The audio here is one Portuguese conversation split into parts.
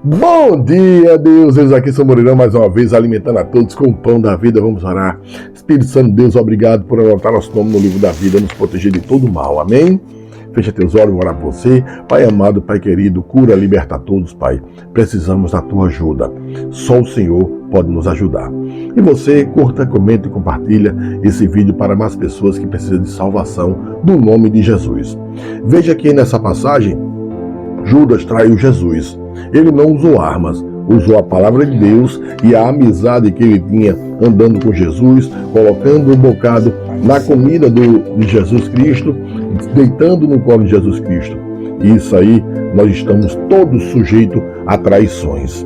Bom dia, deuses! Aqui são Moreirão, mais uma vez, alimentando a todos com o pão da vida. Vamos orar. Espírito Santo, Deus, obrigado por anotar nosso nome no livro da vida, nos proteger de todo mal. Amém? Fecha teus olhos, vou orar por você. Pai amado, Pai querido, cura, liberta a todos, Pai. Precisamos da tua ajuda. Só o Senhor pode nos ajudar. E você, curta, comenta e compartilha esse vídeo para mais pessoas que precisam de salvação, no nome de Jesus. Veja que nessa passagem, Judas traiu Jesus. Ele não usou armas, usou a palavra de Deus e a amizade que ele tinha andando com Jesus, colocando um bocado na comida de Jesus Cristo, deitando no colo de Jesus Cristo. E isso aí, nós estamos todos sujeitos a traições.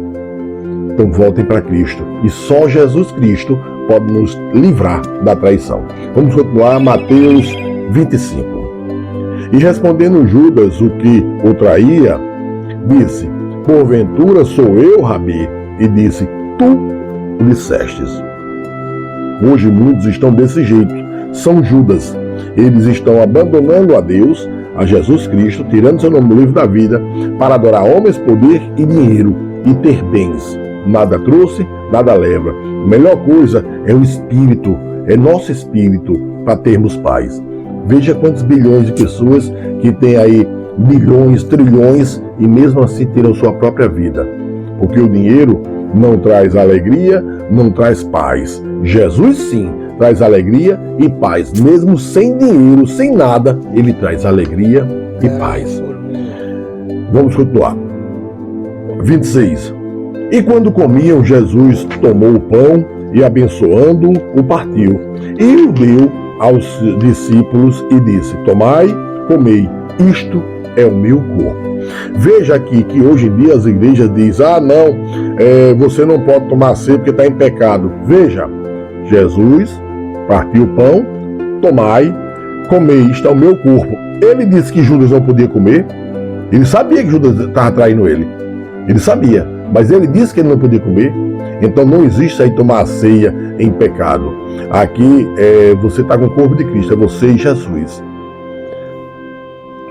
Então voltem para Cristo. E só Jesus Cristo pode nos livrar da traição. Vamos continuar, Mateus 25. E respondendo Judas, o que o traía, disse: porventura sou eu, Rabi? E disse: tu dissestes. Hoje muitos estão desse jeito. São Judas. Eles estão abandonando a Deus, a Jesus Cristo, tirando seu nome do livro da vida, para adorar homens, poder e dinheiro, e ter bens. Nada trouxe, nada leva. A melhor coisa é o Espírito, é nosso Espírito, para termos paz. Veja quantos bilhões de pessoas que têm aí milhões, trilhões, e mesmo assim terão sua própria vida. Porque o dinheiro não traz alegria, não traz paz. Jesus sim traz alegria e paz. Mesmo sem dinheiro, sem nada, ele traz alegria e paz. Vamos continuar. 26. E quando comiam, Jesus tomou o pão e, abençoando-o, o partiu. E o deu aos discípulos e disse: tomai, comei, isto é o meu corpo. Veja aqui que hoje em dia as igrejas dizem: você não pode tomar ceia porque está em pecado. Veja, Jesus partiu o pão, tomai, comei, isto é o meu corpo. Ele disse que Judas não podia comer. Ele sabia que Judas estava traindo ele. Ele sabia, mas ele disse que ele não podia comer. Então não existe aí tomar a ceia em pecado. Aqui você está com o corpo de Cristo, é você e Jesus.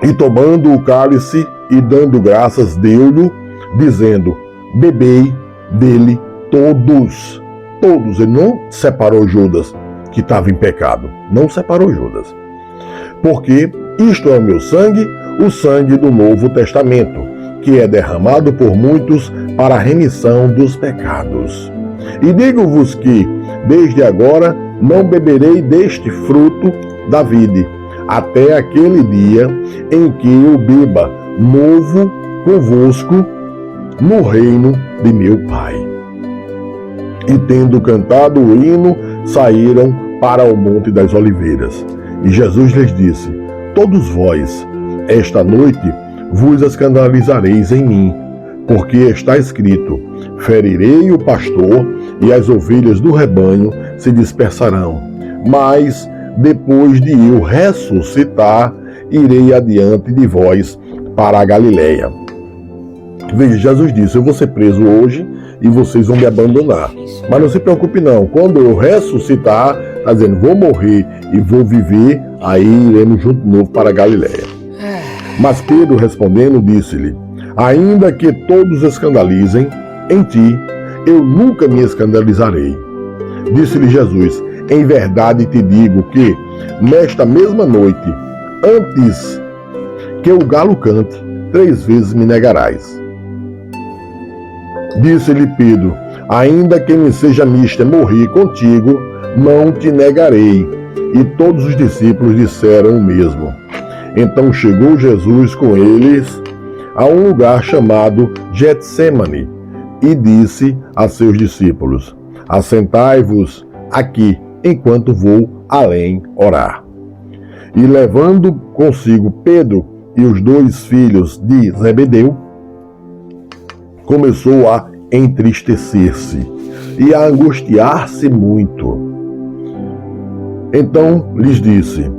E tomando o cálice e dando graças, deu-lhe, dizendo: bebei dele todos. Todos. Ele não separou Judas, que estava em pecado. Não separou Judas. Porque isto é o meu sangue, o sangue do Novo Testamento, que é derramado por muitos para a remissão dos pecados. E digo-vos que, desde agora, não beberei deste fruto da vide, até aquele dia em que eu beba novo convosco no reino de meu Pai. E tendo cantado o hino, saíram para o Monte das Oliveiras. E Jesus lhes disse: todos vós, esta noite, vos escandalizareis em mim, porque está escrito: ferirei o pastor e as ovelhas do rebanho se dispersarão. Mas, depois de eu ressuscitar, irei adiante de vós para a Galileia. Veja, Jesus disse: eu vou ser preso hoje e vocês vão me abandonar. Mas não se preocupe não, quando eu ressuscitar, está dizendo, vou morrer e vou viver, aí iremos junto de novo para a Galileia. Mas Pedro respondendo disse-lhe: ainda que todos escandalizem em ti, eu nunca me escandalizarei. Disse-lhe Jesus: em verdade te digo que, nesta mesma noite, antes que o galo cante, 3 vezes me negarás. Disse-lhe Pedro: ainda que me seja mister morrer contigo, não te negarei. E todos os discípulos disseram o mesmo. Então chegou Jesus com eles a um lugar chamado Getsemane e disse a seus discípulos: assentai-vos aqui, enquanto vou além orar. E levando consigo Pedro e os 2 filhos de Zebedeu, começou a entristecer-se e a angustiar-se muito. Então lhes disse: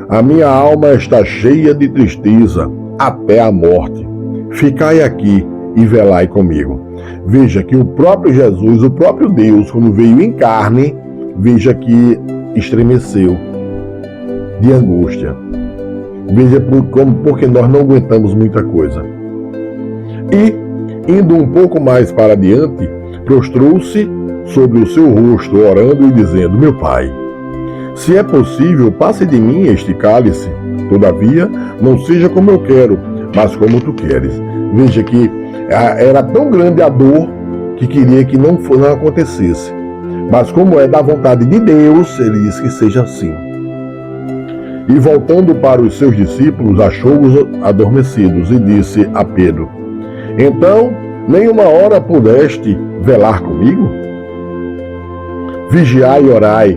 a minha alma está cheia de tristeza até a morte. Ficai aqui e velai comigo. Veja que o próprio Jesus, o próprio Deus, quando veio em carne, veja que estremeceu de angústia. Veja porque nós não aguentamos muita coisa. E Indo um pouco mais para diante, prostrou-se sobre o seu rosto, orando e dizendo: Meu pai, se é possível, passe de mim este cálice. Todavia, não seja como eu quero, mas como tu queres. Veja que era tão grande a dor que queria que não acontecesse. Mas como é da vontade de Deus, ele diz que seja assim. E voltando para os seus discípulos, achou-os adormecidos e disse a Pedro: Então, nem uma hora pudeste velar comigo? Vigiai e orai,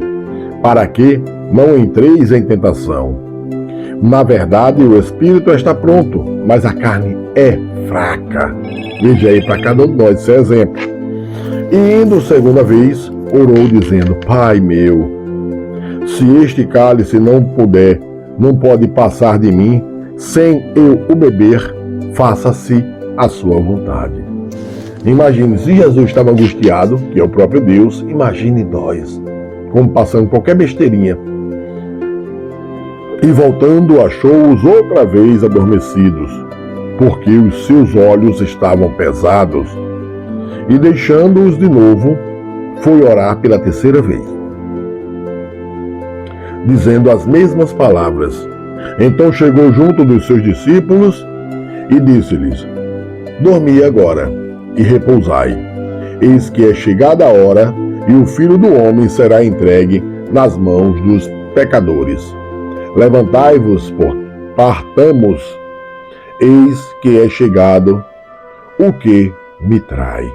para que não entreis em tentação. Na verdade, o espírito está pronto, mas a carne é fraca. Veja aí para cada um de nós, esse é exemplo. E indo segunda vez, orou dizendo: Pai meu, se este cálice não pode passar de mim, sem eu o beber, faça-se a sua vontade. Imagine, se Jesus estava angustiado, que é o próprio Deus, imagine nós, como passando qualquer besteirinha. E voltando, achou-os outra vez adormecidos, porque os seus olhos estavam pesados. E deixando-os de novo, foi orar pela terceira vez, dizendo as mesmas palavras. Então chegou junto dos seus discípulos e disse-lhes: Dormi agora e repousai. Eis que é chegada a hora, e o Filho do Homem será entregue nas mãos dos pecadores. Levantai-vos, partamos, eis que é chegado o que me trai.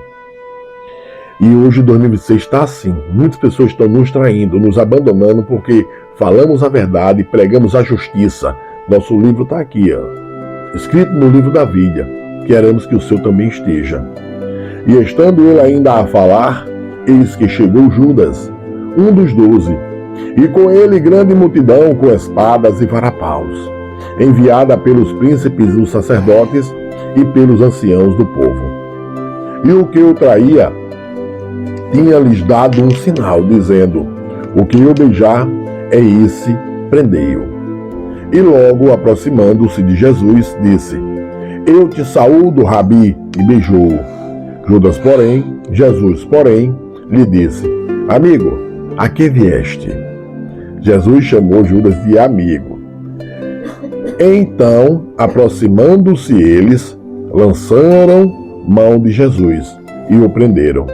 E hoje 2026 está assim. Muitas pessoas estão nos traindo, nos abandonando, porque falamos a verdade, pregamos a justiça. Nosso livro está aqui, escrito no livro da vida. Queremos que o seu também esteja. E estando ele ainda a falar, eis que chegou Judas, um dos 12, e com ele grande multidão com espadas e varapaus, enviada pelos príncipes dos sacerdotes e pelos anciãos do povo. E o que o traía tinha-lhes dado um sinal, dizendo: O que eu beijar é esse, prendei-o. E logo, aproximando-se de Jesus, disse: Eu te saúdo, Rabi, e beijou-o. Jesus, porém, lhe disse: Amigo, a que vieste? Jesus chamou Judas de amigo. Então, aproximando-se eles, lançaram mão de Jesus e o prenderam.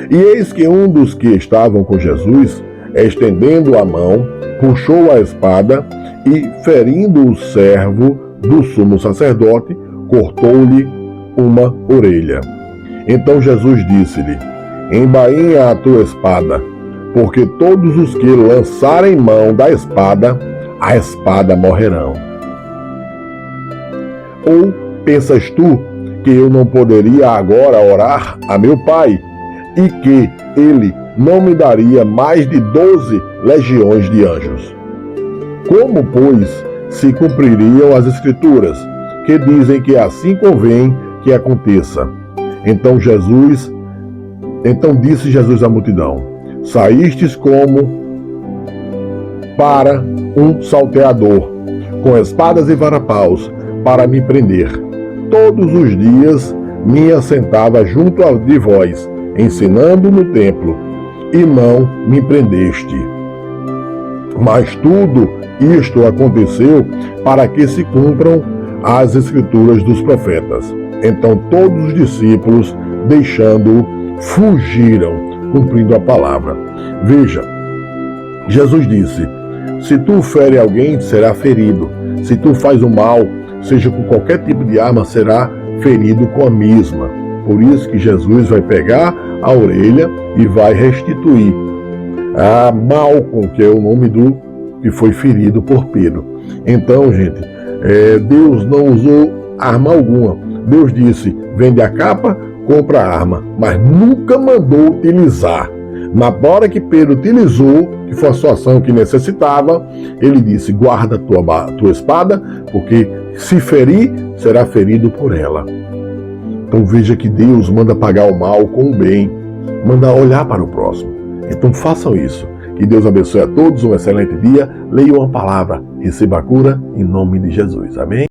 E eis que um dos que estavam com Jesus, estendendo a mão, puxou a espada e, ferindo o servo do sumo sacerdote, cortou-lhe uma orelha. Então Jesus disse-lhe: Embainha a tua espada, porque todos os que lançarem mão da espada, a espada morrerão. Ou pensas tu que eu não poderia agora orar a meu Pai, e que ele não me daria mais de 12 legiões de anjos? Como, pois, se cumpririam as Escrituras, que dizem que assim convém que aconteça? Então disse Jesus à multidão: Saístes como para um salteador, com espadas e varapaus, para me prender. Todos os dias me assentava junto de vós, ensinando no templo, e não me prendeste. Mas tudo isto aconteceu para que se cumpram as Escrituras dos profetas. Então todos os discípulos, deixando-o, fugiram, cumprindo a palavra. Veja, Jesus disse: se tu fere alguém, será ferido. Se tu faz o mal, seja com qualquer tipo de arma, será ferido com a mesma. Por isso que Jesus vai pegar a orelha e vai restituir a Malcom, que é o nome do que foi ferido por Pedro. Então, gente, Deus não usou arma alguma. Deus disse: vende a capa, compra a arma, mas nunca mandou utilizar. Na hora que Pedro utilizou, que foi a situação que necessitava, ele disse: guarda tua espada, porque se ferir, será ferido por ela. Então veja que Deus manda pagar o mal com o bem, manda olhar para o próximo. Então façam isso. Que Deus abençoe a todos, um excelente dia. Leiam a palavra, receba a cura em nome de Jesus. Amém?